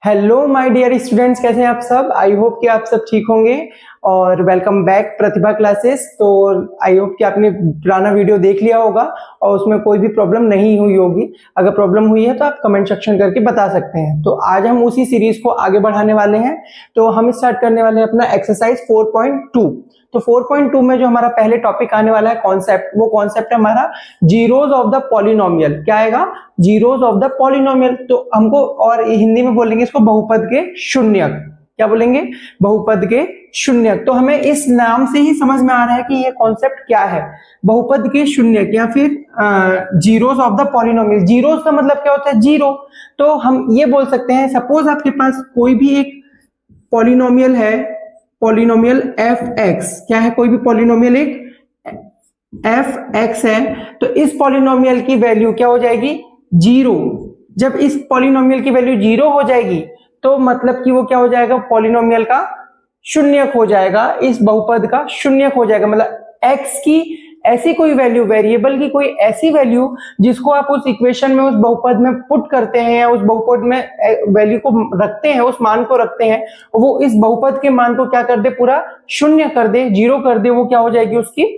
Hello my dear students, कैसे हैं आप सब। आई होप कि आप सब ठीक होंगे और वेलकम बैक प्रतिभा क्लासेस। तो आई होप कि आपने पुराना वीडियो देख लिया होगा और उसमें कोई भी प्रॉब्लम नहीं हुई होगी। अगर प्रॉब्लम हुई है तो आप कमेंट सेक्शन करके बता सकते हैं। तो आज हम उसी सीरीज को आगे बढ़ाने वाले हैं। तो हम स्टार्ट करने वाले हैं अपना एक्सरसाइज 4.2। तो 4.2 में जो हमारा पहले टॉपिक आने वाला है कॉन्सेप्ट, वो कॉन्सेप्ट है हमारा जीरोज ऑफ द पॉलिनोमियल। क्या आएगा? Zeros of the polynomial. तो हमको और हिंदी में बोलेंगे इसको बहुपद के शून्यक। क्या बोलेंगे? बहुपद के शून्यक। तो हमें इस नाम से ही समझ में आ रहा है कि ये कॉन्सेप्ट क्या है, बहुपद के शून्यक या फिर zeros of the polynomial. Zeros का मतलब क्या होता है? जीरो। तो हम ये बोल सकते हैं, सपोज आपके पास कोई भी एक पॉलिनोमियल है, पॉलिनोमियल एफ एक्स। क्या है? कोई भी पॉलिनोमियल एक एफ एक्स है। तो इस पॉलिनोमियल की वैल्यू क्या हो जाएगी? जीरो। जब इस पॉलिनोमियल की वैल्यू जीरो हो जाएगी तो मतलब कि वो क्या हो जाएगा? पॉलिनोमियल का शून्यक हो जाएगा, इस बहुपद का शून्यक हो जाएगा। मतलब एक्स की ऐसी कोई वैल्यू, वेरिएबल की कोई ऐसी वैल्यू जिसको आप उस इक्वेशन में, उस बहुपद में पुट करते हैं या उस बहुपद में वैल्यू को रखते हैं, उस मान को रखते हैं, वो इस बहुपद के मान को क्या कर दे? पूरा शून्य कर दे, जीरो कर दे। वो क्या हो जाएगी? उसकी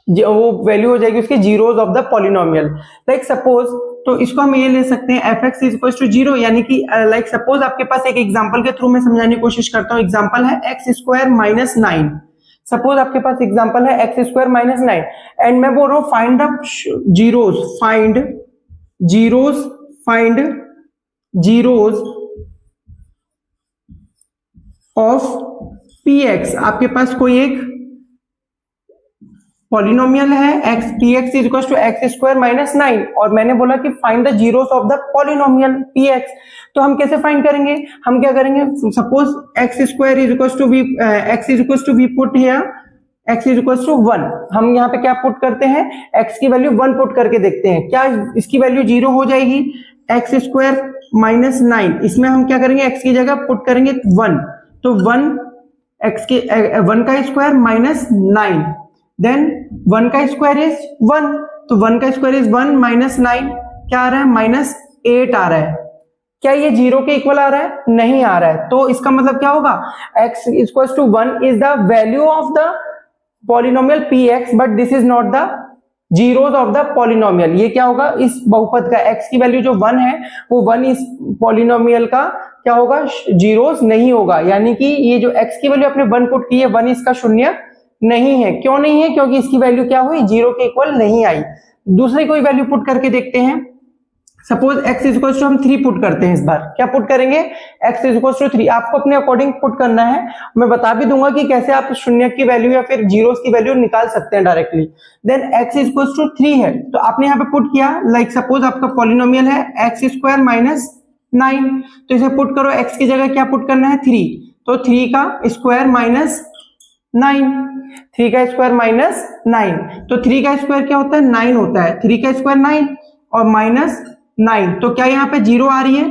वो वैल्यू हो जाएगी उसकी zeros of the polynomial. Like suppose, तो इसको हम ये ले सकते हैं F X is equal to zero, यानी कि लाइक सपोज आपके पास एक एग्जांपल के थ्रू मैं समझाने की कोशिश करता हूं। एग्जांपल है एक्स स्क्वायर माइनस 9। सपोज आपके पास एग्जांपल है एक्स स्क्वायर माइनस 9 एंड मैं बोल रहा हूं find the zeros, find zeros of P X. आपके पास कोई एक पॉलिनोमियल है X, P X is equal to X square minus 9 और मैंने बोला कि find the zeros of the polynomial P X. तो हम कैसे फाइंड करेंगे? हम क्या करेंगे? Suppose X square is equal to we, X is equal to we put here X is equal to 1। हम यहाँ पे क्या पुट करते हैं? एक्स की वैल्यू 1 पुट करके देखते हैं, क्या इसकी वैल्यू जीरो हो जाएगी? एक्स स्क्वायर माइनस 9, इसमें हम क्या करेंगे? एक्स की जगह पुट करेंगे 1। तो 1 एक्स के 1 का स्क्वायर माइनस 9, देन 1 का स्क्वायर इज 1। तो 1 का स्क्वायर इज 1 माइनस 9, क्या आ रहा है? माइनस 8 आ रहा है। क्या ये जीरो के इक्वल आ रहा है? नहीं आ रहा है। तो इसका मतलब क्या होगा? x equal to 1 is the value of the polynomial px, but this is not the zeros of the polynomial. ये क्या होगा? इस बहुपद का x की वैल्यू जो 1 है, वो 1 इस पॉलिनोमियल का क्या होगा? जीरोज नहीं होगा। यानी कि ये जो x की वैल्यू आपने 1 पुट की है, 1 इसका शून्य नहीं है। क्यों नहीं है? क्योंकि इसकी वैल्यू क्या हुई? जीरो के इक्वल नहीं आई। दूसरी कोई वैल्यू पुट करके देखते हैं। Suppose x is equal to हम 3 पुट करते हैं। इस बार क्या पुट करेंगे? x is equal to 3। आपको अपने अकॉर्डिंग पुट करना है। मैं बता भी दूंगा कि कैसे आप शून्य की वैल्यू या फिर जीरोस की वैल्यू निकाल सकते हैं directly. Then x is equal to 3 है, तो आपने यहाँ पे पुट किया। लाइक सपोज आपका पॉलिनोमियल है एक्स स्क्वायर माइनस 9, तो इसे पुट करो। x की जगह क्या पुट करना है? 3। तो 3 का स्क्वायर माइनस 9, 3 का स्क्वायर माइनस 9। तो 3 का स्क्वायर क्या होता है? 9 होता है। 3 का स्क्वायर 9 और माइनस 9, तो क्या यहाँ पे जीरो आ रही है?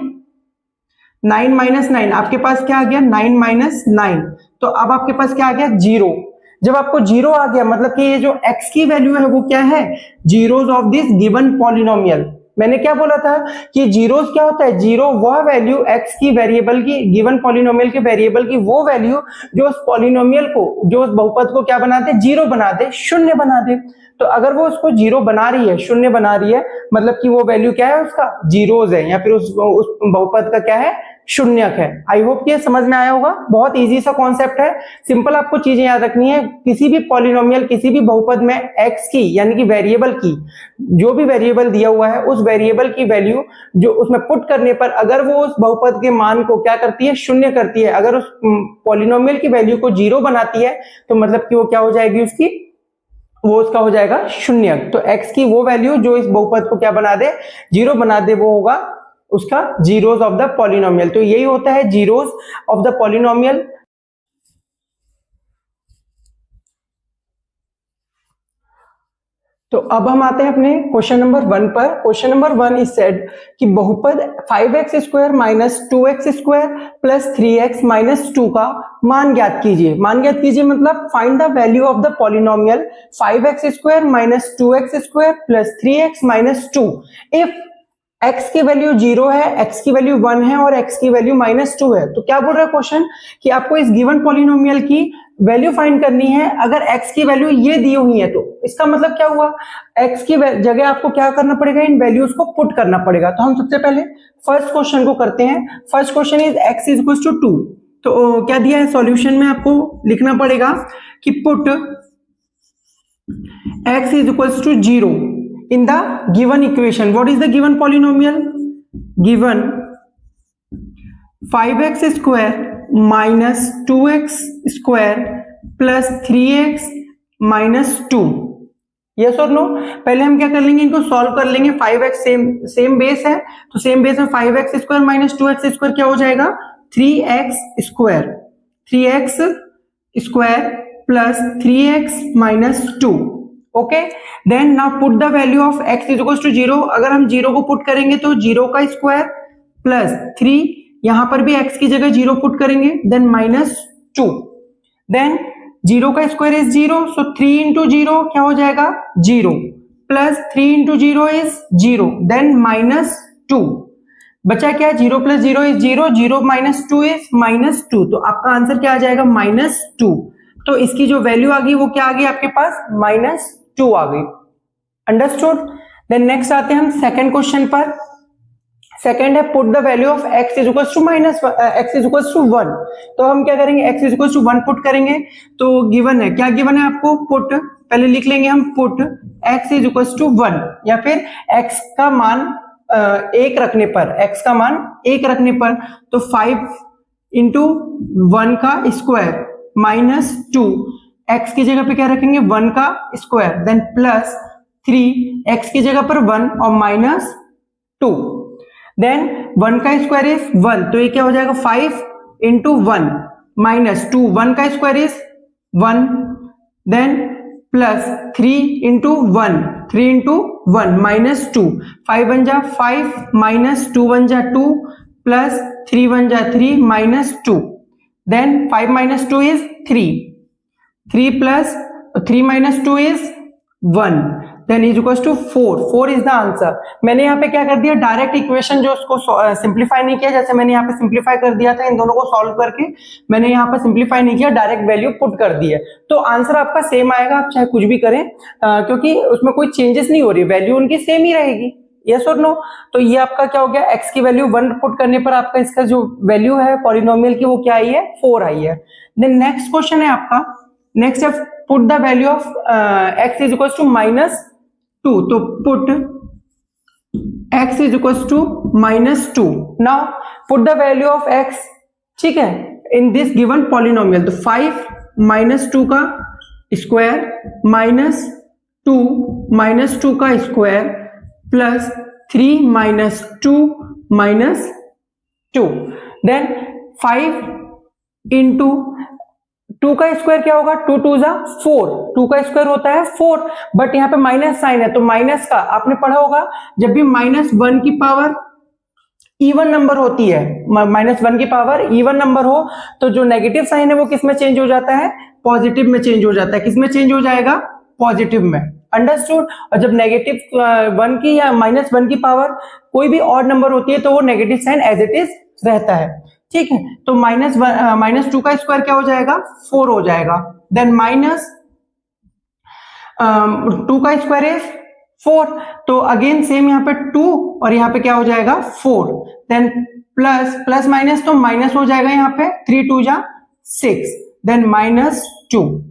9 माइनस 9 आपके पास क्या आ गया? 9 माइनस 9। तो अब आपके पास क्या आ गया? जीरो। जब आपको जीरो आ गया मतलब कि ये जो x की वैल्यू है वो क्या है? Zeros of this given polynomial. मैंने क्या बोला था कि जीरोस क्या होता है? जीरो वह वैल्यू x की वेरिएबल की, गिवन पॉलिनोमियल के वेरिएबल की वो वैल्यू जो उस पॉलिनोमियल को, जो उस बहुपद को क्या बना दे? जीरो बना दे, शून्य बना दे। तो अगर वो उसको जीरो बना रही है, शून्य बना रही है, मतलब कि वो वैल्यू क्या है? उसका जीरोज है या फिर उस बहुपद का क्या है? शून्यक है। आई होप कि समझ में आया होगा। बहुत इजी सा कॉन्सेप्ट है, सिंपल। आपको चीजें याद रखनी है। किसी भी पॉलिनोमियल, किसी भी बहुपद में x की, यानी कि वेरिएबल की, जो भी वेरिएबल दिया हुआ है उस वेरिएबल की वैल्यू जो उसमें पुट करने पर अगर वो उस बहुपद के मान को क्या करती है? शून्य करती है। अगर उस पॉलिनोमियल की वैल्यू को जीरो बनाती है तो मतलब कि वो क्या हो जाएगी? उसकी वो उसका हो जाएगा शून्यक। तो x की वो वैल्यू जो इस बहुपद को क्या बना दे? जीरो बना दे, वो होगा उसका जीरोज ऑफ द पॉलिनोमियल। तो यही होता है जीरोज ऑफ द पॉलिनोमियल। तो अब हम आते हैं अपने क्वेश्चन नंबर 1 पर। क्वेश्चन नंबर 1 इज सेड कि बहुपद 5x square minus 2x square plus 3x minus 2 का मान ज्ञात कीजिए। मान ज्ञात कीजिए मतलब find the value of the polynomial 5x square minus 2x square plus 3x minus 2 if x की वैल्यू 0 है, x की वैल्यू 1 है और x की वैल्यू -2 है। तो क्या बोल रहा है क्वेश्चन कि आपको इस गिवन पॉलिनोमियल की वैल्यू फाइंड करनी है। अगर x की वैल्यू ये दी हुई है तो इसका मतलब क्या हुआ, x की जगह आपको क्या करना पड़ेगा, इन वैल्यूज को पुट करना पड़ेगा। तो हम सबसे पहले फर्स्ट क्वेश्चन को करते हैं। First question is x is equal to 2। तो क्या दिया है सॉल्यूशन में, आपको लिखना पड़ेगा कि put x is equal to 0 in the given equation. What is the given polynomial? Given 5x square minus 2x square plus 3x minus 2. Yes or no? पहले हम क्या कर लेंगे, इनको सॉल्व कर लेंगे। 5x सेम बेस है, तो सेम बेस में 5x square minus 2x square क्या हो जाएगा, 3x square, 3x square plus 3x minus 2। Okay, then now put the value of x is equal to 0। अगर हम 0 को पुट करेंगे तो 0 का स्क्वायर प्लस 3, यहां पर भी x की जगह 0 पुट करेंगे, देन माइनस 2, देन 0 का स्क्वायर इज 0, सो 3 इंटू 0 क्या हो जाएगा, 0 plus 3 into 0 is 0, then minus 2। बचा क्या, 0 plus 0 is 0, 0 minus 2 is minus 2। तो आपका आंसर क्या आ जाएगा, -2। तो इसकी जो वैल्यू आ गई वो क्या आ गई आपके पास, -2 आ गई। अंडरस्टूड। देन नेक्स्ट आते हैं हम सेकंड क्वेश्चन पर। सेकंड है put the value of x is equal to x is equal to 1। तो हम क्या करेंगे, x is equal to 1 put करेंगे। तो गिवन है, क्या गिवन है आपको, पुट, पहले लिख लेंगे हम put x is equal to 1, या फिर x का मान 1 रखने पर, x का मान 1 रखने पर, तो 5 इंटू 1 का स्क्वायर माइनस 2, x की जगह पे क्या रखेंगे, 1 का स्क्वायर, देन प्लस 3, x की जगह पर 1 और माइनस 2, देन 1 का स्क्वायर इज 1, तो ये क्या हो जाएगा, 5 इंटू 1 माइनस 2, 1 का square is 1, then plus 3 into 1, 3 into 1 minus 2, 5 बन जा 5 माइनस 2 बन जा 2 प्लस 3 बन जा 3 minus 2, then 5 minus 2 is 3, 3 plus 3 minus 2 is 1, then is equals to 4, 4 is the answer। मैंने यहाँ पे क्या कर दिया, डायरेक्ट इक्वेशन जो उसको सिंप्लीफाई नहीं किया, जैसे मैंने यहाँ पे सिंप्लीफाई कर दिया था इन दोनों को सॉल्व करके, मैंने यहाँ पे सिंप्लीफाई नहीं किया, डायरेक्ट वैल्यू पुट कर दी है। तो आंसर आपका सेम आएगा, आप चाहे कुछ भी करें, क्योंकि उसमें कोई चेंजेस नहीं हो रही, वैल्यू उनकी सेम ही रहेगी। यस और नो? तो ये आपका क्या हो गया, x की वैल्यू 1 पुट करने पर आपका इसका जो वैल्यू है पॉलिनोमियल की वो क्या आई है, 4 आई है। देन नेक्स्ट क्वेश्चन है आपका, नेक्स्ट है put the value of x is equal to -2। तो put x is equal to -2। Now put the value of x, ठीक है, इन दिस गिवन पॉलिनोमियल। तो 5 माइनस 2 का स्क्वायर माइनस 2 का square plus 3 minus 2 minus 2, then 5 into 2 का square क्या होगा, 2 2 जा 4, 2 का स्क्वायर होता है 4, बट यहाँ पे माइनस साइन है, तो माइनस का आपने पढ़ा होगा, जब भी -1 की पावर इवन नंबर होती है, -1 की पावर इवन नंबर हो, तो जो नेगेटिव साइन है वो किस में चेंज हो जाता है, पॉजिटिव में चेंज हो जाता है। किस में चेंज हो जाएगा, पॉजिटिव में। अंडरस्टूड। और जब नेगेटिव 1 की या -1 की पावर कोई भी ऑड नंबर होती है तो वो negative sign as it is रहता है, ठीक है। तो -2 का स्क्वायर क्या हो जाएगा, 4 हो जाएगा, देन -2 का स्क्वायर इज 4, तो अगेन सेम यहाँ पे 2 और यहाँ पे क्या हो जाएगा 4, देन प्लस माइनस, तो माइनस हो जाएगा यहाँ पे 3 2 जा 6, देन -2।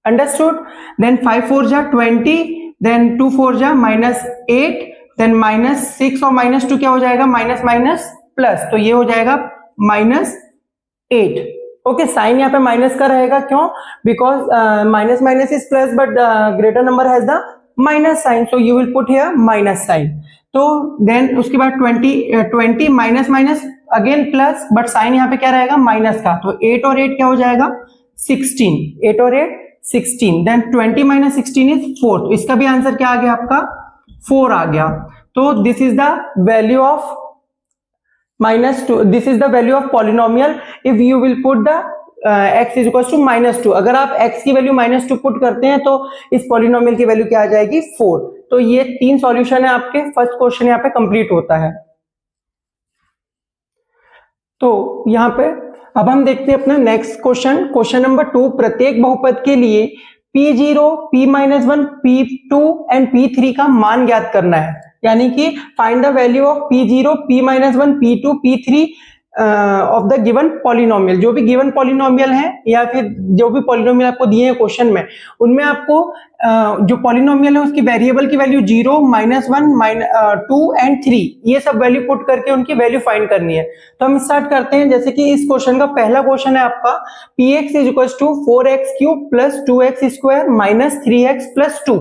अंडरस्टूड। देन 5 4 जा 20, देन 2 4 जा -8, देन -6 और -2 क्या हो जाएगा, माइनस माइनस प्लस, तो ये हो जाएगा -8। ओके, साइन यहाँ पे माइनस का रहेगा, क्यों, because minus minus is plus but greater number has the minus sign, so you will put here minus sign. तो देन उसके बाद 20 minus minus again plus, but sign यहाँ पे क्या रहेगा, माइनस का, तो 8 और 8 क्या हो जाएगा, 16, 8 और 8 16, देन 20 माइनस 16 इज 4, तो इसका भी आंसर क्या आ गया आपका, 4 आ गया। तो this is the value of -2, this is the value of polynomial if you will put the x is equal to -2। अगर आप x की वैल्यू -2 पुट करते हैं तो इस पॉलिनोमियल की वैल्यू क्या आ जाएगी, 4। तो ये 3 सॉल्यूशन है आपके, फर्स्ट क्वेश्चन यहाँ पे कंप्लीट होता है। तो यहाँ पे अब हम देखते हैं अपना नेक्स्ट क्वेश्चन, क्वेश्चन नंबर 2। प्रत्येक बहुपद के लिए P0, P-1, P2 and P3 का मान ज्ञात करना है, यानी कि find the value of P0, P-1, P2, P3 of the given polynomial. जो भी गिवन पॉलिनोमियल है या फिर जो भी पॉलिनोमियल आपको दिए हैं क्वेश्चन में, उनमें आपको जो पॉलिनोमियल है उसकी वेरिएबल की वैल्यू 0, -1, -2 एंड 3 ये सब वैल्यू पुट करके उनकी वैल्यू फाइंड करनी है। तो हम स्टार्ट करते हैं। जैसे कि इस क्वेश्चन का पहला क्वेश्चन है आपका Px = 4x³ + 2x² - 3x + 2।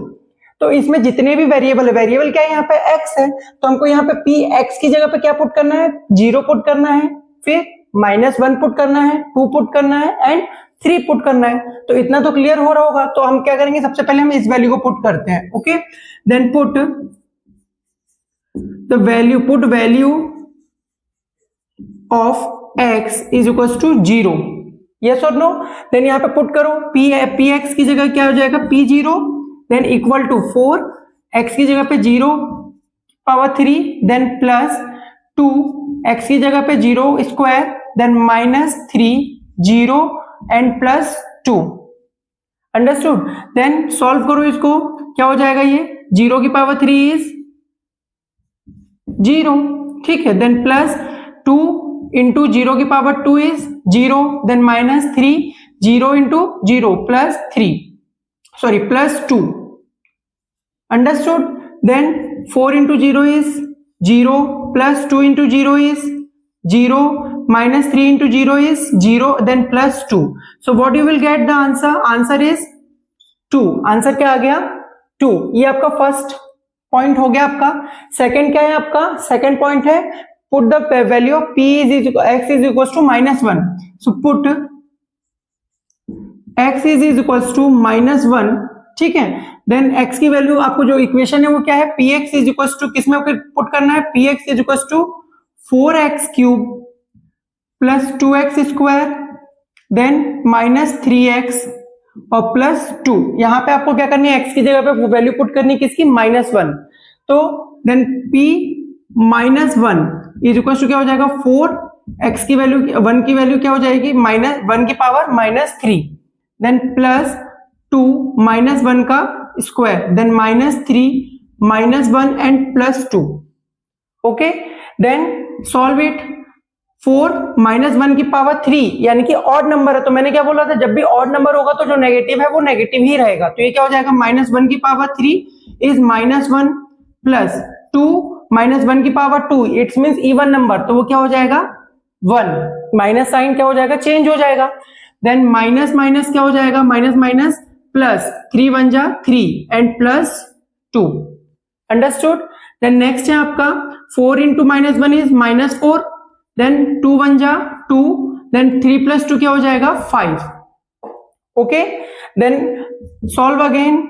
तो इसमें जितने भी वेरिएबल है, वेरिएबल क्या है यहाँ पे x है, तो हमको यहाँ पे px की जगह पे क्या पुट करना है, 0 पुट करना है, फिर -1 पुट करना है, 2 पुट करना है एंड 3 पुट करना है। तो इतना तो क्लियर हो रहा होगा। तो हम क्या करेंगे, सबसे पहले हम इस वैल्यू को पुट करते हैं। Okay, then put the value of x = 0, yes और नो। देन यहाँ पे पुट करो, px की जगह क्या हो जाएगा, p0 then equal to 4, x की जगह पे 0⁻3 देन +2, x की जगह पे 0² then -3 0 and +2। Understood. Then solve करो इसको, क्या हो जाएगा, ये 0⁻3 इज 0, ठीक है। Then +2 into 0⁻2 is 0, then -3 0 into 0 +2। Understood? Then 4 into 0 is 0, +2 into 0 is 0, -3 into 0 is 0, then +2. So what you will get the answer? Answer is 2. Answer क्या आ गया, 2। ये आपका फर्स्ट पॉइंट हो गया आपका। सेकंड क्या है आपका, सेकंड पॉइंट है put the value of x = -1। So put x = -1, ठीक है। देन x की वैल्यू आपको जो इक्वेशन है वो क्या है, px = किसमें पुट करना है, px = 4x³ + 2x² then -3x और +2। यहां पे आपको क्या करनी है, x की जगह पे वैल्यू पुट करनी है किसकी, -1। तो देन p-1 = क्या हो जाएगा, 4, x की वैल्यू 1 की वैल्यू क्या हो जाएगी, -1⁻³ देन +2 -1 का square then -3 -1 and +2। Okay, then solve it. 4 -1⁻3 यानी कि ऑड नंबर है, तो मैंने क्या बोला था, जब भी ऑड नंबर होगा तो जो नेगेटिव है वो नेगेटिव ही रहेगा। तो ये क्या हो जाएगा, -1⁻3 is -1 +2 -1⁻2 it's means even number, तो वो क्या हो जाएगा 1। माइनस साइन क्या हो जाएगा, चेंज हो जाएगा। देन माइनस माइनस क्या हो जाएगा, माइनस माइनस प्लस, 3 1 जा 3 एंड +2। अंडरस्टूड। देन नेक्स्ट है आपका 4 इंटू -1 इज -4, देन 2 1 जा 2, देन 3 + 2 क्या हो जाएगा 5। Okay, then solve again.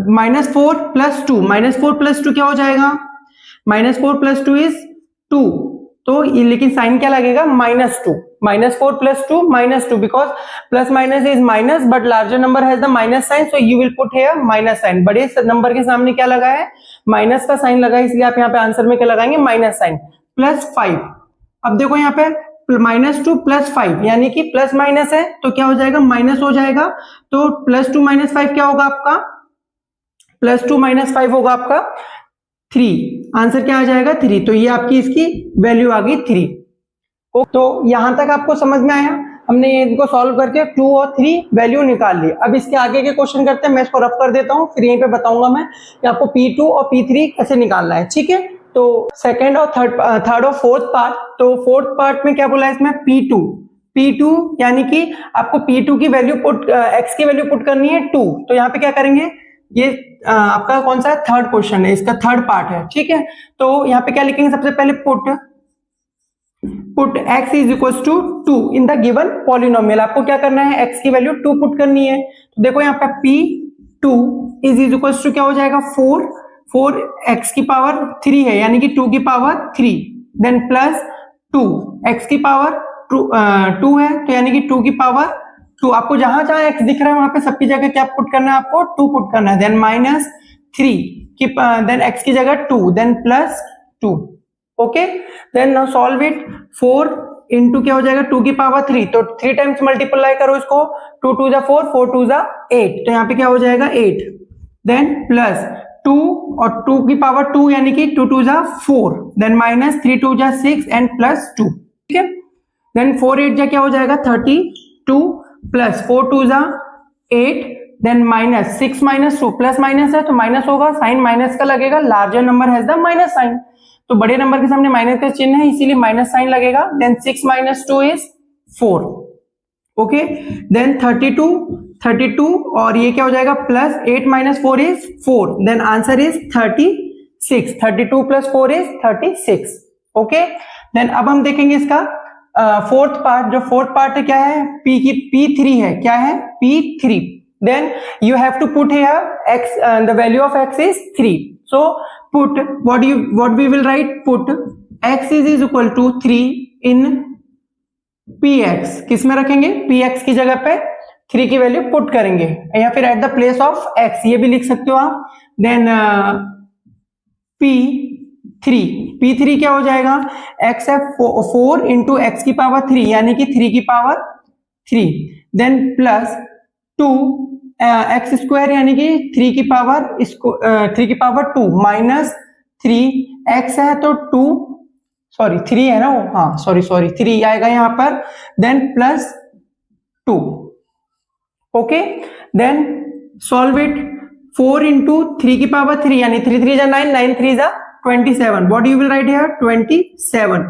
-4 + 2, -4 + 2 क्या हो जाएगा, -4 + 2 इज 2। तो ये लेकिन साइन क्या लगेगा, -2। -4 + 2 -2 because plus minus is minus but larger number has the minus sign, so you will put here minus sign. बड़े नंबर के सामने क्या लगा है, माइनस का साइन लगा है, इसलिए आप यहाँ पे आंसर में क्या लगाएंगे, माइनस साइन। +5। अब देखो यहाँ पे -2 + 5 यानी कि प्लस माइनस है तो क्या हो जाएगा, माइनस हो जाएगा। तो +2 - 5 क्या होगा आपका, +2 - 5 होगा आपका 3। आंसर क्या आ जाएगा 3। तो ये आपकी इसकी वैल्यू आ गई 3। तो यहां तक आपको समझ में आया, हमने इनको सॉल्व करके 2 और 3 वैल्यू निकाल ली। अब इसके आगे के क्वेश्चन करते हैं, मैं इसको रफ कर देता हूं, फिर यहीं पे बताऊंगा मैं कि आपको P2 और P3 कैसे निकालना है, ठीक है। तो सेकंड और थर्ड और फोर्थ पार्ट, तो फोर्थ पार्ट में क्या बोला है इसमें, P2 यानी कि आपको P2 की वैल्यू पुट, x की वैल्यू पुट करनी है 2। तो यहाँ पे क्या करेंगे, ये आपका कौन सा थर्ड क्वेश्चन है, इसका थर्ड पार्ट है, ठीक है। तो यहाँ पे क्या लिखेंगे, सबसे पहले put x = 2 in the given polynomial. आपको क्या करना है, x की वैल्यू 2 पुट करनी है। तो देखो यहाँ पे P2 = क्या हो जाएगा 4 x की पावर 3 है यानी कि 2 की पावर 3 देन +2 x की पावर 2 है तो यानी कि 2 की पावर 2। आपको जहां जहां x दिख रहा है वहां पे सबकी जगह क्या पुट करना है, आपको 2 पुट करना है। देन -3 की देन x की जगह 2 then plus 2. Okay, then now solve it. 4 into क्या हो जाएगा 2 की पावर 3, तो 3 टाइम्स मल्टीप्लाई करो इसको. 2 2 जा 4, 4 2 जा 8, तो यहाँ पे क्या हो जाएगा 8. देन प्लस 2 और 2 की पावर 2 यानी कि 2 2 जा 4, देन माइनस 3 2 जा 6 एंड प्लस 2. ठीक है, देन 4 8 जा क्या हो जाएगा 32 प्लस 4 2 जा 8, then minus 6 minus 2, plus minus है तो माइनस होगा, साइन माइनस का लगेगा, larger number has the minus sign, तो बड़े नंबर के सामने माइनस का चिन्ह है इसीलिए माइनस साइन लगेगा. Then 6 minus 2 is 4. Okay, then 32 और ये क्या हो जाएगा plus 8 minus 4 is 4, then answer is 36. 32 plus 4 is 36. Okay, then अब हम देखेंगे इसका फोर्थ पार्ट. जो फोर्थ पार्ट है क्या है, p की p3 है, क्या है p3. Then you have to put here x, the value of x is 3. So put what we will write, put x is equal to 3 in px. किस में रखेंगे, px की जगह पे 3 की वैल्यू पुट करेंगे, या फिर at the place of x ये भी लिख सकते हो आप. देन p3 क्या हो जाएगा, x है 4 इंटू एक्स की पावर 3 यानी कि 3 की power 3, then plus 2 x square यानी कि 3 की पावर 2 माइनस 3 एक्स है तो 2 सॉरी 3 है ना वो, हाँ सॉरी 3 आएगा यहाँ पर, then plus 2. Okay, then solve it. 4 into 3 की पावर 3 यानी 3 3 जा 9, 9 3 जा 27. What you will write here 27.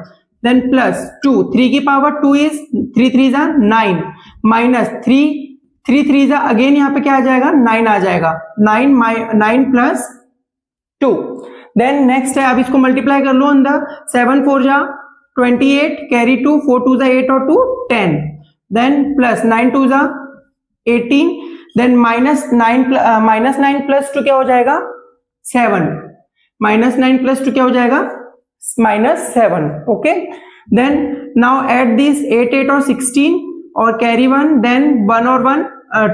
Then plus 2, 3 की पावर 2 इज 3 3 जा 9 माइनस 3 3 जा अगेन यहाँ पे क्या आ जाएगा 9 आ जाएगा, 9 प्लस 2. देन नेक्स्ट है, अब इसको मल्टीप्लाई कर लो अंदर. 7 4 जा 28, कैरी 2, 4 2 जा 8 और 2 10, देन प्लस 9 2 जा 18, देन माइनस 9 प्लस 2 क्या हो जाएगा 7, माइनस 9 प्लस 2 क्या हो जाएगा -7. Okay, then now add this 8 8 और 16 और कैरी 1, देन 1 और 1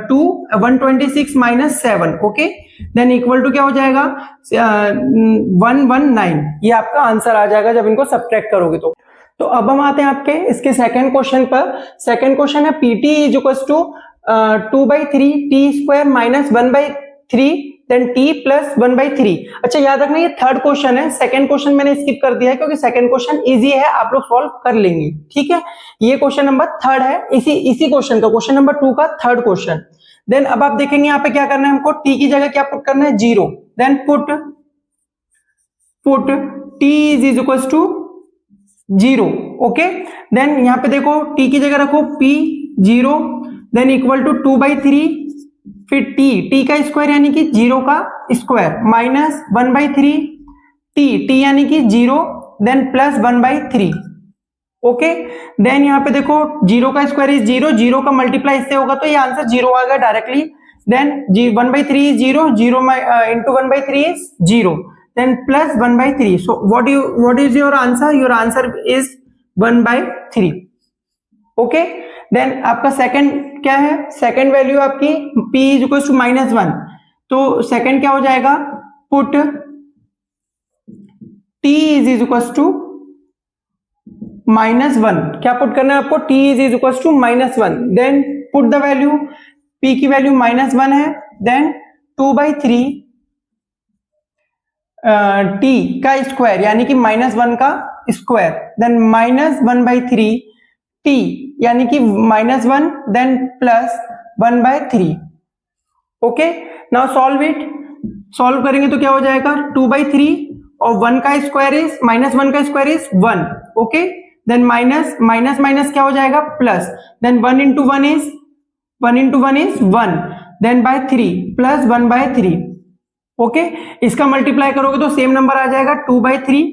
2, 126 minus 7. Okay, then equal to क्या हो जाएगा 119. ये आपका आंसर आ जाएगा जब इनको सब्ट्रैक्ट करोगे तो अब हम आते हैं आपके इसके सेकंड क्वेश्चन पर. सेकंड क्वेश्चन है pt is equal to 2/3 t square minus 1/3 then t plus 1/3. अच्छा याद रखना ये थर्ड क्वेश्चन है, सेकंड क्वेश्चन मैंने स्किप कर दिया है क्योंकि सेकंड क्वेश्चन इजी है, आप लोग सॉल्व कर लेंगे. ठीक है, ये क्वेश्चन नंबर थर्ड है, इसी क्वेश्चन का क्वेश्चन नंबर 2 का थर्ड क्वेश्चन. देन अब आप देखेंगे यहाँ पे क्या करना है हमको, t की जगह क्या पुट करना है 0, then put t is equal to 0. Okay, then यहाँ पे देखो t की जगह रखो p 0, देन इक्वल टू 2/3, फिर t का स्क्वायर यानी कि 0 का स्क्वायर माइनस 1/3 t यानी कि 0, देन प्लस 1/3. ओके, देन यहाँ पे देखो 0 का स्क्वायर इज 0, 0 का मल्टीप्लाई इससे होगा तो ये आंसर 0 आ गया directly. Then 1/3 is 0, 0 into 1/3 is 0, then plus 1/3. So what is your answer, your answer is 1/3. Okay, then आपका सेकंड क्या है, सेकंड वैल्यू आपकी p इज इक्वल टू -1, तो सेकंड क्या हो जाएगा, put t is equal to -1. क्या पुट करना है आपको, t is equal to -1, then put the value, p की वैल्यू -1 है, देन 2/3 t का स्क्वायर यानी कि -1 का स्क्वायर, देन -1/3 t यानी कि -1, then plus 1/3. Okay, now solve it. Solve करेंगे तो क्या हो जाएगा 2/3 और 1 का स्क्वायर इज -1 का square is 1. Okay, then minus क्या हो जाएगा plus, then 1 into 1 is 1, then by 3 plus 1/3. Okay, इसका मल्टीप्लाई करोगे तो सेम नंबर आ जाएगा 2/3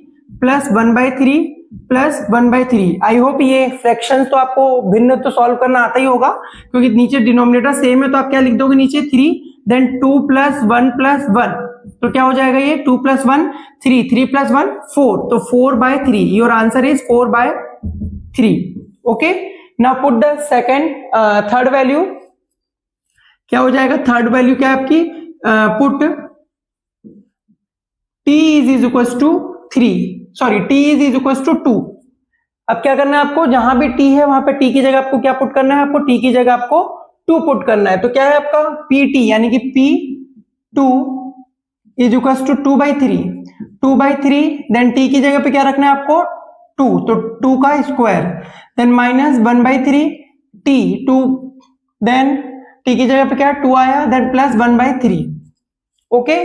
प्लस 1/3 प्लस 1/3. आई होप ये फ्रैक्शंस तो आपको भिन्न तो सॉल्व करना आता ही होगा क्योंकि नीचे डिनोमिनेटर सेम है, तो आप क्या लिख दोगे नीचे 3, देन 2 प्लस 1 प्लस 1, तो क्या हो जाएगा ये 2 प्लस 1 3, 3 प्लस 1 4, तो 4/3. Your answer is 4/3. Okay, now put the second third value. क्या हो जाएगा थर्ड वैल्यू क्या है आपकी, put t is equal to 3, sorry t is equal to 2। अब क्या करना है आपको, जहां भी t है वहां पे t की जगह आपको क्या पुट करना है, आपको t की जगह आपको 2 पुट करना है। तो क्या है आपका pt यानी कि p2 is equal to 2/3, then t की जगह पे क्या रखना है आपको 2, तो 2 का square, then minus 1/3 t, 2, then t की जगह पे क्या 2 आया, देन प्लस 1/3। ओके,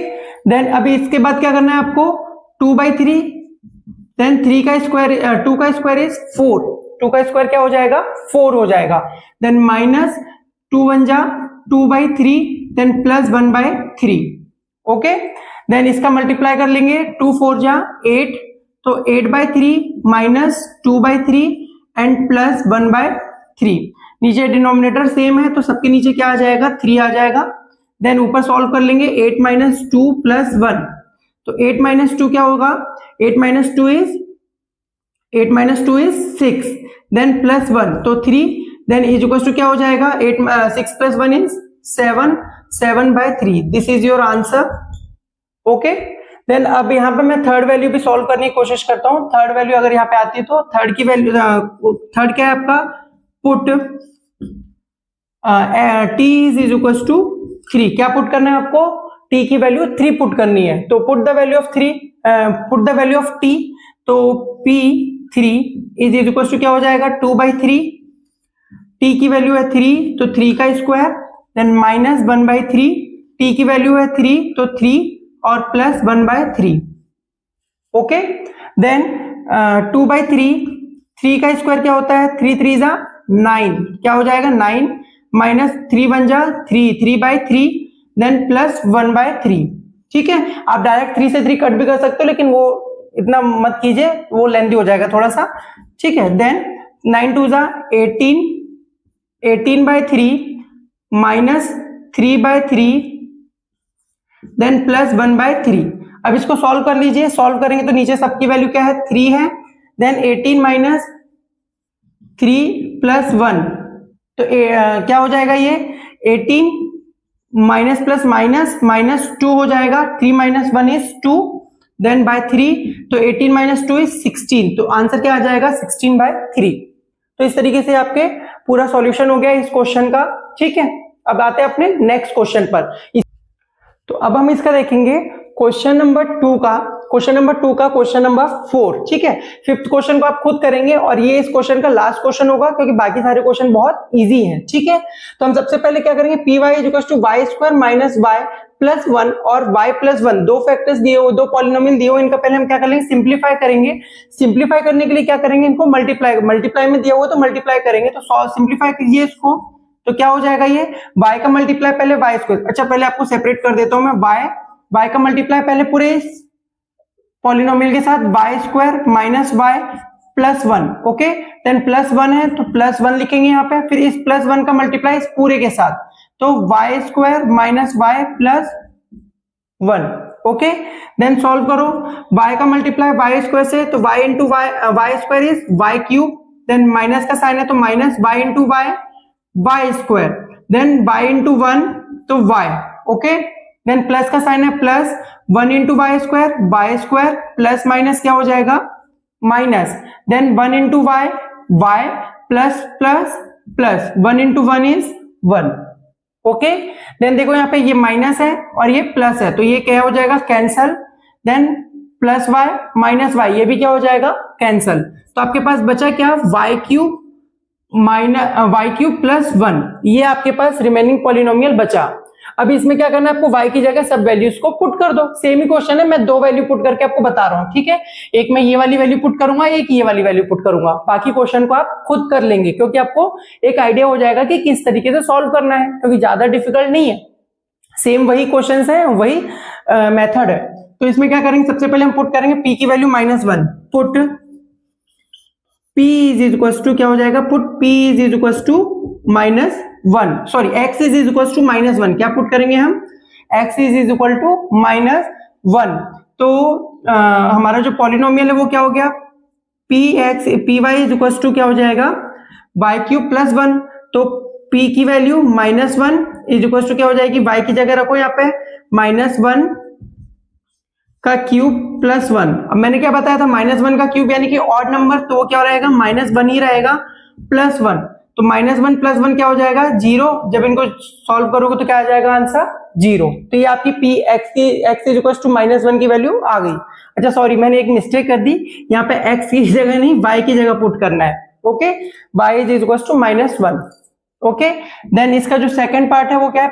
देन अभी इसके बाद क्या करना है आपको 2/3, देन 3 का स्क्वायर, 2 का स्क्वायर इज 4, 2 का स्क्वायर क्या हो जाएगा 4 हो जाएगा, देन माइनस 2 1 जा 2/3, देन प्लस 1/3। ओके, देन इसका मल्टीप्लाई कर लेंगे, 2 4 जा 8, तो 8/3 माइनस 2/3 एंड प्लस 1/3। नीचे डिनोमिनेटर सेम है तो सबके नीचे क्या आ जाएगा 3 आ जाएगा। देन ऊपर सॉल्व कर लेंगे, 8 माइनस 2 प्लस 1, तो 8 माइनस 2 क्या होगा, 8 माइनस 2 इज 6, देन प्लस 1 तो 3, देन इज इक्वल टू क्या हो जाएगा 6 plus 1 is 7, 7/3। This is your answer. Okay, then अब यहाँ पे मैं थर्ड वैल्यू भी सॉल्व करने की कोशिश करता हूँ। थर्ड वैल्यू अगर यहाँ पे आती है तो थर्ड की वैल्यू, थर्ड क्या है आपका put t is equal to 3, क्या पुट करना है आपको t की वैल्यू 3 पुट करनी है, तो put the value of 3, put the value of t, तो p3 इज इक्वल टू क्या हो जाएगा 2/3, t की वैल्यू है 3 तो 3 का स्क्वायर, देन माइनस 1/3, t की वैल्यू है 3 तो 3 और प्लस 1/3। ओके, देन 2/3, 3 का स्क्वायर क्या होता है 3 3 जा 9, क्या हो जाएगा 9, माइनस 3 1 जा 3, 3/3, देन प्लस 1/3। ठीक है, आप डायरेक्ट 3 से 3 कट भी कर सकते हो, लेकिन वो इतना मत कीजिए, वो लेंथी हो जाएगा थोड़ा सा। ठीक है, देन 9 2 जा 18, 18/3 माइनस 3/3, देन प्लस 1/3। अब इसको सॉल्व कर लीजिए, सॉल्व करेंगे तो नीचे सबकी वैल्यू क्या है 3 है, देन 18 माइनस 3 प्लस 1, तो क्या हो जाएगा ये 18 माइनस प्लस माइनस माइनस 2 हो जाएगा, 3 माइनस 1 इज 2, देन बाय 3, तो 18 माइनस 2 इज 16, तो आंसर क्या आ जाएगा 16/3। तो इस तरीके से आपके पूरा सॉल्यूशन हो गया इस क्वेश्चन का। ठीक है, अब आते हैं अपने नेक्स्ट क्वेश्चन पर। तो अब हम इसका देखेंगे क्वेश्चन नंबर 2 का क्वेश्चन नंबर 4। ठीक है, फिफ्थ क्वेश्चन को आप खुद करेंगे और ये इस क्वेश्चन का लास्ट क्वेश्चन होगा, क्योंकि बाकी सारे क्वेश्चन बहुत इजी हैं। ठीक है, तो हम सबसे पहले क्या करेंगे, P Y is equal to Y square minus Y plus 1 और y प्लस 1, दो फैक्टर्स दिए हुए, दो पॉलिनोमियल दिए हुए, इनका पहले हम क्या करेंगे सिंप्लीफाई करेंगे। सिंप्लीफाई करने के लिए क्या करेंगे, इनको मल्टीप्लाई में दिया हुआ तो मल्टीप्लाई करेंगे, तो सिंप्लीफाई कीजिए इसको, तो क्या हो जाएगा ये y का मल्टीप्लाई पहले y स्क्वायर, अच्छा पहले आपको सेपरेट कर देता हूं मैं, y का मल्टीप्लाई पहले पूरे इस पॉलिनोमियल के साथ y square minus y plus 1। Okay, then plus 1 है तो प्लस 1 लिखेंगे यहाँ पे, फिर इस प्लस 1 का मल्टीप्लाई इस पूरे के साथ, तो y square minus y plus 1। Okay, then solve करो, y का मल्टीप्लाई y स्क्वायर से, तो y into y square is y cube, then minus का साइन है तो minus y into y square, then y into 1 तो y। ओके, देन प्लस का sign है plus 1 into y square plus minus क्या हो जाएगा minus, then 1 into y plus plus plus 1 into 1 is 1। Okay, then देखो यहाँ पे ये माइनस है और ये प्लस है, तो ये क्या हो जाएगा cancel, then plus y minus y, ये भी क्या हो जाएगा कैंसल, तो आपके पास बचा क्या y क्यूब प्लस 1, ये आपके पास रिमेनिंग पॉलिनोमियल बचा। अब इसमें क्या करना है आपको, y की जगह सब वैल्यूज को पुट कर दो, सेम ही क्वेश्चन है, मैं दो वैल्यू पुट करके आपको बता रहा हूं। ठीक है, एक मैं ये वाली वैल्यू पुट करूंगा, एक ये वाली वैल्यू पुट करूंगा, बाकी क्वेश्चन को आप खुद कर लेंगे, क्योंकि आपको एक आइडिया हो जाएगा कि किस तरीके से सॉल्व करना है, क्योंकि ज्यादा डिफिकल्ट नहीं है, सेम वही क्वेश्चन है, वही मेथड है। तो इसमें क्या करेंगे, सबसे पहले हम पुट करेंगे p की value -1, put p is equal to क्या हो जाएगा, put p is equal to -1, sorry x is equal to -1, क्या पुट करेंगे हम, x इज इक्वल टू -1, तो हमारा जो पॉलिनोमियल है वो क्या हो गया, py इज इक्वल टू क्या हो जाएगा y क्यूब प्लस 1, तो p की वैल्यू -1 इज इक्वल टू क्या हो जाएगी, y की जगह रखो यहाँ पे -1 का क्यूब प्लस 1। अब मैंने क्या बताया था, -1 का क्यूब यानी कि ऑड नंबर, तो वो क्या रहेगा, -1 ही रहेगा, +1। तो -1 + 1 क्या हो जाएगा, 0। जब इनको सॉल्व करोगे तो क्या आ जाएगा आंसर, 0। तो ये आपकी पी एक्स की x = -1 की वैल्यू आ गई। अच्छा सॉरी, मैंने एक मिस्टेक कर दी, यहाँ पे x की जगह नहीं y की जगह पुट करना है। Okay, y = -1। ओके, देन इसका जो सेकंड पार्ट है वो क्या है,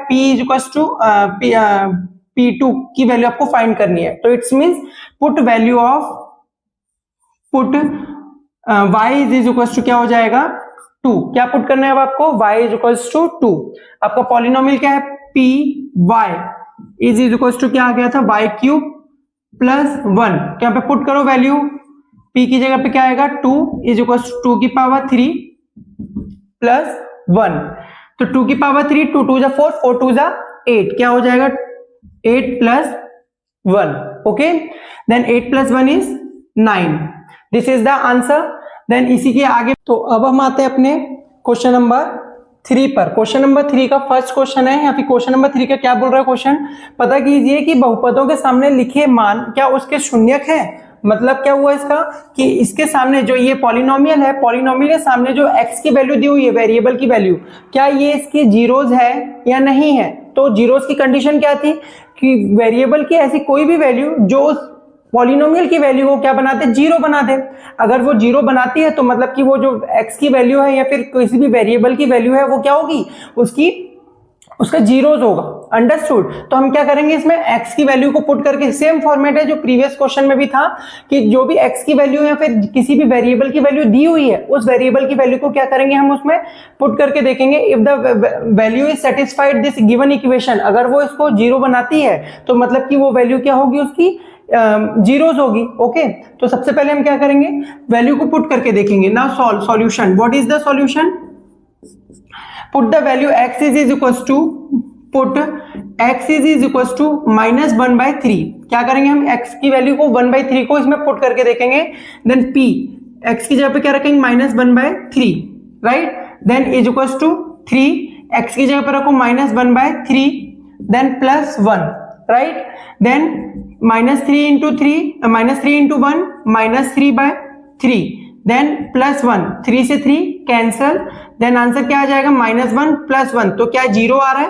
P2 की वैल्यू आपको फाइंड करनी है। तो it's means put value of y = क्या हो जाएगा, 2। क्या पुट करना है अब आपको, y = 2। आपका पॉलिनोमियल क्या है, पी वाई = क्या आ गया था, y³ + 1। तो यहाँ पे पुट करो वैल्यू, p की जगह पे क्या आएगा, 2 = 2 की पावर 3 + 1। तो 2 की पावर 3, 2 2 = 4, 4 2 = 8, क्या हो जाएगा, 8 + 1। Okay, then 8 + 1 = 9। This is the answer. Then इसी के आगे, तो अब हम आते हैं अपने क्वेश्चन नंबर 3 पर। क्वेश्चन नंबर 3 का फर्स्ट क्वेश्चन है, या फिर क्वेश्चन नंबर 3 का क्या बोल रहा है क्वेश्चन, पता कीजिए कि बहुपदों के सामने लिखे मान क्या उसके शून्यक है। मतलब क्या हुआ इसका, कि इसके सामने जो ये पॉलिनोमियल है, पॉलिनोमियल के सामने जो x की वैल्यू दी हुई है, वेरिएबल की वैल्यू, क्या ये इसकी जीरोज है या नहीं है। तो जीरोज की कंडीशन क्या थी, कि वेरिएबल की ऐसी कोई भी वैल्यू जो उस पॉलिनोमियल की वैल्यू को क्या बना दे, 0 बना दे। अगर वो 0 बनाती है तो मतलब कि वो जो x की वैल्यू है या फिर किसी भी वेरिएबल की वैल्यू है, वो क्या होगी, उसका जीरोज होगा। अंडरस्टूड। तो हम क्या करेंगे, इसमें x की वैल्यू को पुट करके, सेम फॉर्मेट है जो प्रीवियस क्वेश्चन में भी था, कि जो भी x की वैल्यू या फिर किसी भी वेरिएबल की वैल्यू दी हुई है, उस वेरिएबल की वैल्यू को क्या करेंगे, हम उसमें पुट करके देखेंगे। If the value is satisfied this given equation, अगर वो इसको 0 बनाती है तो मतलब कि वो वैल्यू क्या होगी, उसकी जीरोज होगी। ओके, तो सबसे पहले हम क्या करेंगे, वैल्यू को पुट करके देखेंगे। Now solve solution, what is the solution, put the value x is equals to -1/3। क्या करेंगे हम, x की वैल्यू को 1/3 को इसमें पुट करके देखेंगे। देन p x की जगह पे क्या रखेंगे, -1/3, राइट। देन = 3, x की जगह पे रखो -1/3, देन +1, राइट। देन -3 × 3 -3 × 1 -3/3, देन +1, 3 से 3 कैंसल, देन आंसर क्या आ जाएगा, -1 + 1। तो क्या 0 आ रहा है,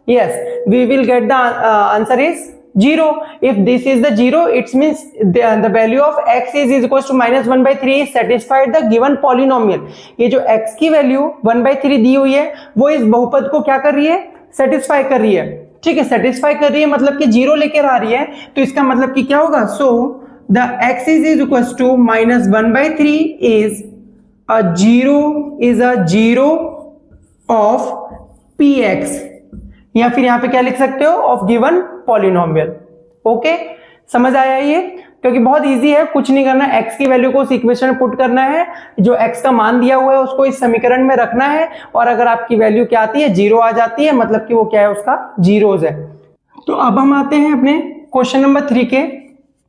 yes, we will get the answer is 0। If this is the 0, it's means the value of x is equals to -1/3 is satisfied the given polynomial। ये जो x की वैल्यू 1/3 दी हुई है, वो इस बहुपद को क्या कर रही है, सेटिस्फाई कर रही है। ठीक है, सेटिस्फाई कर रही है मतलब कि 0 लेकर आ रही है, तो इसका मतलब कि क्या होगा, सो the x is equals to -1/3 is a 0 of px, या फिर यहां पे क्या लिख सकते हो, ऑफ गिवन पॉलिनोमियल। ओके, समझ आया ये, क्योंकि बहुत इजी है, कुछ नहीं करना, x की वैल्यू को उस इक्वेशन में पुट करना है, जो x का मान दिया हुआ है उसको इस समीकरण में रखना है, और अगर आपकी वैल्यू क्या आती है, 0 आ जाती है, मतलब कि वो क्या है, उसका जीरोज है। तो अब हम आते हैं अपने क्वेश्चन नंबर 3 के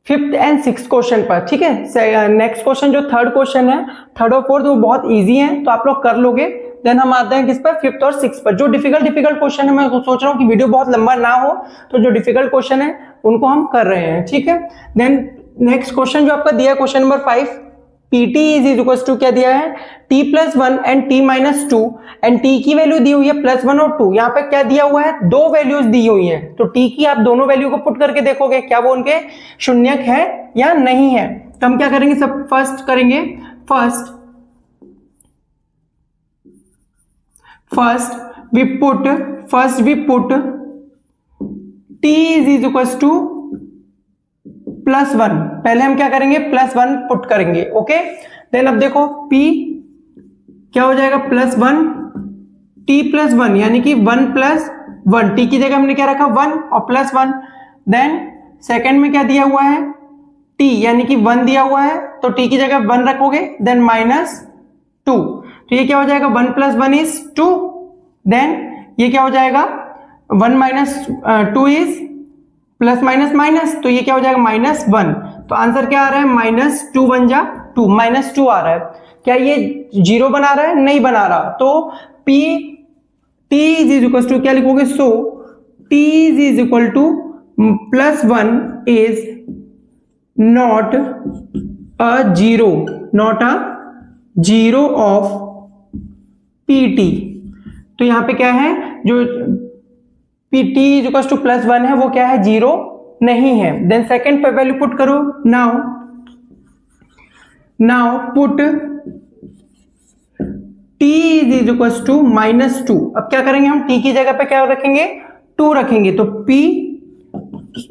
5th एंड 6th क्वेश्चन पर। ठीक है, नेक्स्ट क्वेश्चन जो 3rd क्वेश्चन है, 3rd और 4th, वो बहुत इजी है, तो आप लोग कर लोगे। देन हम आते हैं किस पर, 5th और 6th पर। जो डिफिकल्ट क्वेश्चन है, मैं सोच रहा हूँ कि वीडियो बहुत लंबा ना हो, तो जो डिफिकल्ट क्वेश्चन है उनको हम कर रहे हैं। ठीक है, देन नेक्स्ट क्वेश्चन जो आपका दिया है, question number 5, pt is equals to क्या दिया है, t + 1 and t - 2, and t की वैल्यू दी हुई है +1 और 2। यहाँ पे क्या दिया हुआ है, 2 वैल्यूज दी हुई हैं, तो t की आप दोनों वैल्यू को पुट करके देखोगे क्या वो उनके शून्यक है या नहीं है। तो हम क्या करेंगे, सब फर्स्ट करेंगे, first we put t is equals to +1। पहले हम क्या करेंगे, +1 पुट करेंगे। ओके, देन अब देखो p क्या हो जाएगा, +1 t + 1, यानी कि 1 + 1, t की जगह हमने क्या रखा, 1 और +1। देन सेकंड में क्या दिया हुआ है, t यानी कि 1 दिया हुआ है, तो t की जगह 1 रखोगे, देन -2, तो ये क्या हो जाएगा, 1 + 1 is 2। देन ये क्या हो जाएगा, 1 - 2 is +-, तो ये क्या हो जाएगा, -1। तो आंसर क्या आ रहा है, -2 × 1 = 2, -2 आ रहा है। क्या ये 0 बना रहा है, नहीं बना रहा, तो t is equals to क्या लिखोगे, सो t is equal to +1 is not a zero of PT। तो यहां पे क्या है, जो PT इक्वल टू +1 है वो क्या है, जीरो नहीं है। देन सेकंड पे वैल्यू पुट करो। Now put t is equal to -2। अब क्या करेंगे हम, t की जगह पे क्या रखेंगे, 2 रखेंगे। तो p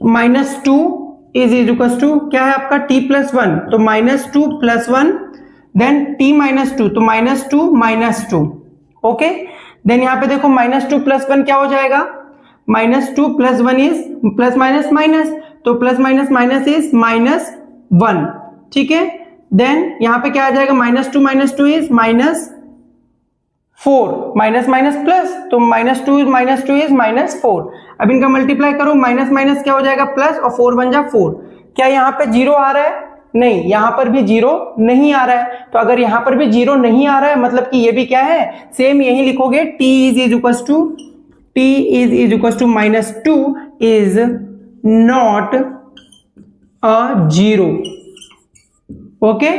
-2 इज इक्वल टू क्या है आपका, t +1। तो -2 + 1 देन t -2, तो -2 ओके। देन यहां पे देखो -2 + 1 क्या हो जाएगा, -2 + 1 इज प्लस माइनस माइनस, तो प्लस माइनस माइनस इज -1, ठीक है। देन यहां पे क्या आ जाएगा, -2 इज -4, माइनस माइनस प्लस, तो -2 इज -4। अब इनका मल्टीप्लाई करो, माइनस माइनस क्या हो जाएगा प्लस, और 4 × 4। क्या यहाँ पे जीरो आ रहा है, नहीं, यहां पर भी जीरो नहीं आ रहा है। तो अगर यहां पर भी जीरो नहीं आ रहा है मतलब कि ये भी क्या है, सेम यही लिखोगे, t is equal to -2 is not a zero, okay.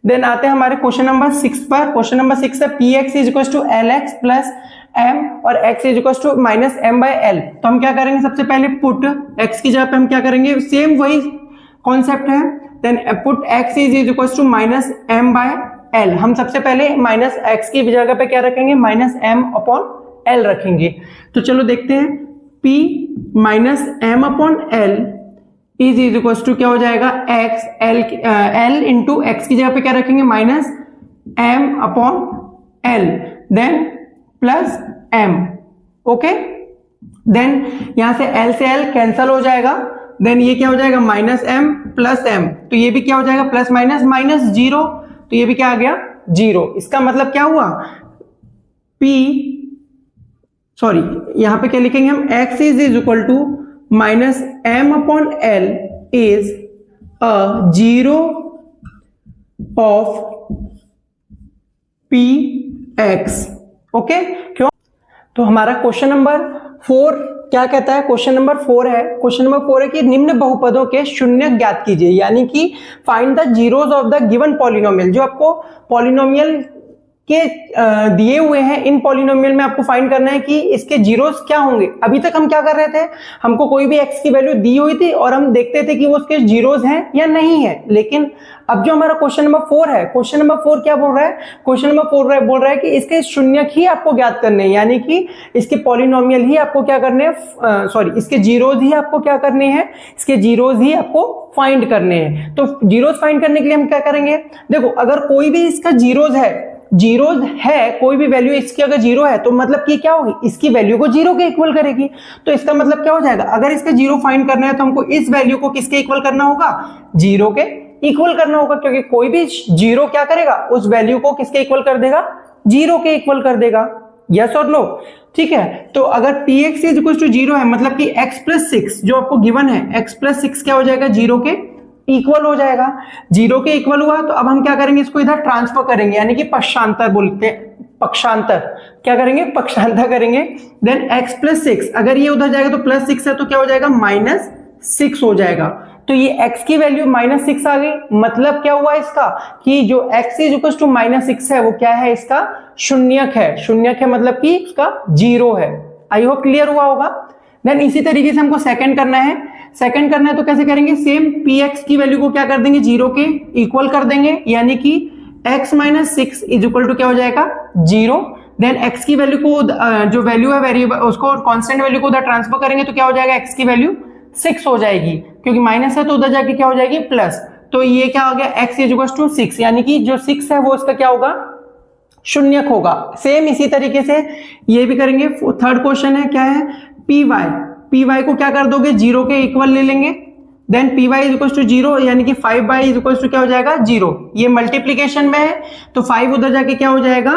Then आते हैं हमारे क्वेश्चन नंबर 6 पर। क्वेश्चन नंबर 6 है px is equal to lx plus m और x is equal to -m/l। तो हम क्या करेंगे, सबसे पहले पुट x की जगह पे हम क्या करेंगे, सेम वही कॉन्सेप्ट है। Then put x is equal to -m/l। हम सबसे पहले -x की जगह पे क्या रखेंगे, -m/l रखेंगे। तो चलो देखते हैं, p -m/l is equal to क्या हो जाएगा, l इंटू एक्स की जगह पे क्या रखेंगे, -m/l then plus m, okay. Then यहां से l से l कैंसल हो जाएगा। देन ये क्या हो जाएगा, -m + m, तो ये भी क्या हो जाएगा, प्लस माइनस -0, तो ये भी क्या आ गया, 0। इसका मतलब क्या हुआ, यहां पे क्या लिखेंगे हम, x is equal to -m/l is a zero of px, okay. क्यों, तो हमारा क्वेश्चन नंबर 4 क्या कहता है, क्वेश्चन नंबर 4 है कि निम्न बहुपदों के शून्य ज्ञात कीजिए, यानी कि find the zeros of the given polynomial. जो आपको पॉलिनोमियल के दिए हुए हैं, इन पॉलिनोमियल में आपको फाइंड करना है कि इसके जीरोस क्या होंगे। अभी तक हम क्या कर रहे थे, हमको कोई भी x की वैल्यू दी हुई थी और हम देखते थे कि वो उसके जीरोस हैं या नहीं है। लेकिन अब जो हमारा क्वेश्चन नंबर 4 है, क्वेश्चन नंबर 4 क्या बोल रहा है, क्वेश्चन नंबर 4 बोल रहा है कि इसके शून्यक ही आपको ज्ञात करने हैं, यानी कि इसके पॉलिनोमियल ही आपको क्या करने हैं, इसके जीरोस ही आपको क्या करने हैं, इसके जीरोस ही आपको फाइंड करने हैं। तो जीरोस फाइंड करने के लिए हम क्या करेंगे, देखो अगर कोई भी इसका जीरोस है कोई भी वैल्यू इसकी अगर जीरो है तो मतलब कि क्या होगी, इसकी वैल्यू को जीरो के इक्वल करेगी। तो इसका मतलब क्या हो जाएगा, अगर इसका जीरो फाइंड करना है तो हमको इस वैल्यू को किसके इक्वल करना होगा, जीरो के इक्वल करना होगा, क्योंकि कोई भी जीरो क्या करेगा, उस वैल्यू को किसके इक्वल कर देगा, जीरो के इक्वल कर देगा। यस और नो, ठीक है। तो अगर px इज इक्वल टू 0 है मतलब कि x + 6 जो आपको गिवन है, x + 6 क्या हो जाएगा, जीरो के इक्वल हो जाएगा। जीरो के इक्वल हुआ तो अब हम क्या करेंगे, इसको इधर ट्रांसफर करेंगे, यानी कि पक्षांतर बोलते हैं, पक्षांतर क्या करेंगे, पक्षांतर करेंगे। देन x + 6, अगर ये उधर जाएगा तो +6 है तो क्या हो जाएगा, -6 हो जाएगा। तो ये x की वैल्यू -6 आ गई। मतलब क्या हुआ इसका, कि जो x इज इक्वल टू -6 है वो क्या है, इसका शून्यक है। शून्यक है मतलब कि इसका जीरो है। आई होप क्लियर हुआ होगा। देन इसी तरीके से हमको सेकंड करना है। तो कैसे करेंगे, सेम px की वैल्यू को क्या कर देंगे, जीरो के इक्वल कर देंगे, यानी कि x - 6 इज इक्वल टू क्या हो जाएगा, 0। देन x की वैल्यू को जो वैल्यू है वेरिएबल उसको कांस्टेंट वैल्यू को उधर ट्रांसफर करेंगे तो क्या हो जाएगा, x की वैल्यू 6 हो जाएगी, क्योंकि माइनस है तो उधर जाके क्या हो जाएगी, प्लस। तो ये क्या हो गया, x इज इक्वल टू 6, यानी कि जो 6 है वो इसका क्या होगा, शून्यक होगा। सेम इसी तरीके से ये भी करेंगे। थर्ड क्वेश्चन है, क्या है, py को क्या कर दोगे, जीरो के इक्वल ले लेंगे। Then py is equal to 0, यानी कि 5y इज इक्वल टू क्या हो जाएगा, 0। ये मल्टीप्लीकेशन में है तो 5 उधर जाके क्या हो जाएगा,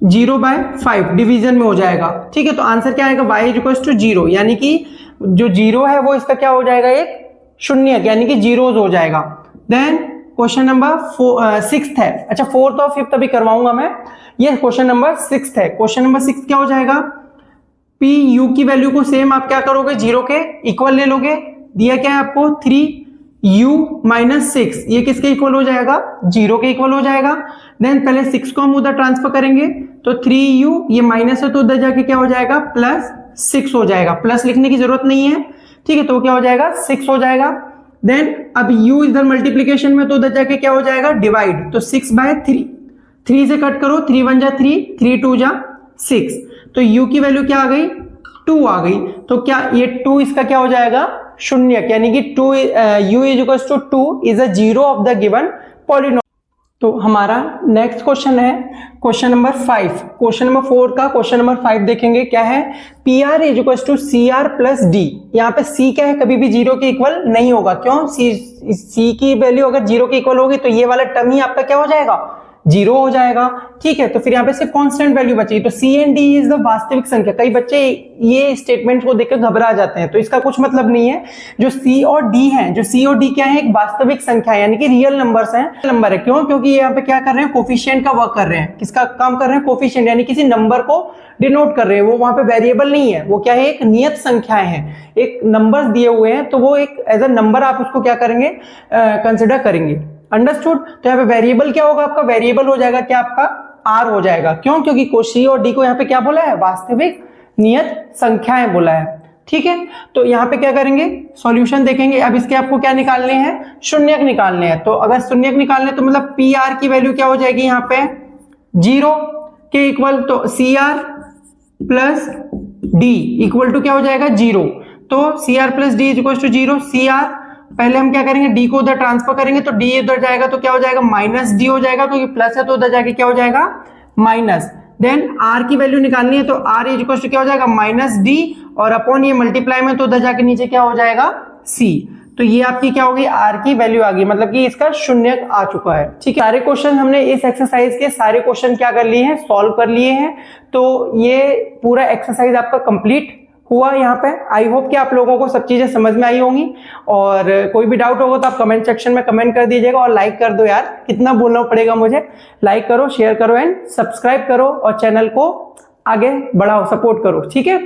0/5 डिवीजन में हो जाएगा, ठीक है। तो आंसर क्या आएगा, y इज इक्वल टू 0, यानी कि जो 0 है वो इसका क्या हो जाएगा, एक शून्यक, यानी कि जीरोज हो जाएगा। देन क्वेश्चन नंबर 6 है, अच्छा 4th और 5th अभी करवाऊंगा मैं। ये क्वेश्चन नंबर 6 है। क्वेश्चन नंबर 6 क्या हो जाएगा, pu की वैल्यू को सेम आप क्या करोगे, जीरो के इक्वल ले लोगे। दिया क्या है आपको, 3 u माइनस 6, ये किसके इक्वल हो जाएगा, 0 के इक्वल हो जाएगा। देन पहले 6 को हम उधर ट्रांसफर करेंगे तो 3u, ये माइनस है तो उधर जाके क्या हो जाएगा, प्लस 6 हो जाएगा। प्लस लिखने की जरूरत नहीं है, ठीक है, तो क्या हो जाएगा, 6 हो जाएगा। देन अब u इधर मल्टीप्लीकेशन में तो उधर जाके क्या हो जाएगा, डिवाइड, तो 6/3, 3 से कट करो, 3 1 जा 3, 3 2 जा 6, तो u की वैल्यू क्या आ गई, 2 आ गई। तो क्या ये 2 इसका क्या हो जाएगा, शून्य, यानी कि 2 u is equal to 2 is a zero of the given polynomial. तो हमारा नेक्स्ट क्वेश्चन है क्वेश्चन नंबर 5। क्वेश्चन नंबर 4 का क्वेश्चन नंबर 5 देखेंगे, क्या है, P R is equal to C R plus D. यहाँ पे सी क्या है, कभी भी 0 के इक्वल नहीं होगा। क्यों, सी की वैल्यू अगर 0 के इक्वल होगी तो ये वाला टर्म ही आपका क्या हो जाएगा, 0 हो जाएगा, ठीक है। तो फिर यहाँ पे सिर्फ कांस्टेंट वैल्यू बची, तो सी एंड डी इज द वास्तविक संख्या। कई बच्चे ये स्टेटमेंट को देखकर घबरा जाते हैं, तो इसका कुछ मतलब नहीं है। जो सी और डी है, जो सी और डी क्या है, एक वास्तविक संख्या है, यानी कि रियल नंबर्स हैं, नंबर है। क्यों, क्योंकि यहाँ पे क्या कर रहे हैं, कोफिशिएंट का वर्क कर रहे हैं। किसका काम कर रहे हैं, कोफिशिएंट, यानी किसी नंबर को डिनोट कर रहे हैं। वो वहां पे वेरिएबल नहीं है, वो क्या है, एक नियत संख्याएं हैं, एक नंबर्स दिए हुए हैं, तो वो एक एज अ नंबर आप उसको क्या करेंगे, कंसिडर करेंगे। अंडरस्टूड। तो यहाँ पे वेरिएबल क्या होगा आपका, वेरिएबल हो जाएगा क्या आपका, आर हो जाएगा। क्यों, क्योंकि सी और डी को यहाँ पे क्या बोला है, वास्तविक नियत संख्याएं बोला है, ठीक है। तो यहाँ पे क्या करेंगे, सॉल्यूशन देखेंगे। अब इसके आपको क्या निकालने हैं, शून्यक निकालने हैं। तो अगर शून्यक निकालने तो मतलब पी आर की वैल्यू क्या हो जाएगी, यहाँ पे 0 के इक्वल, तो C R plus D equal to क्या हो जाएगा, 0। तो C R plus D is equal to 0। C R पहले हम क्या करेंगे, डी को उधर ट्रांसफर करेंगे, तो डी उधर जाएगा तो क्या हो जाएगा, माइनस डी हो जाएगा, क्योंकि प्लस है तो उधर जाके क्या हो जाएगा, माइनस। देन आर की वैल्यू निकालनी है, तो आर इज इक्वल टू क्या हो जाएगा, माइनस डी, और अपॉन ये मल्टीप्लाई में तो उधर जाके नीचे क्या हो जाएगा, सी। तो ये आपकी क्या होगी, आर की वैल्यू आ गई, मतलब कि इसका शून्यक आ चुका है, ठीक है। सारे क्वेश्चन हमने इस एक्सरसाइज के सारे क्वेश्चन क्या कर लिए हैं, सॉल्व कर लिए हैं। तो ये पूरा एक्सरसाइज आपका कंप्लीट हुआ यहाँ पे। आई होप कि आप लोगों को सब चीजें समझ में आई होंगी, और कोई भी डाउट होगा तो आप कमेंट सेक्शन में कमेंट कर दीजिएगा, और लाइक कर दो यार, कितना बोलना पड़ेगा मुझे। लाइक करो, शेयर करो एंड सब्सक्राइब करो, और चैनल को आगे बढ़ाओ, सपोर्ट करो, ठीक है।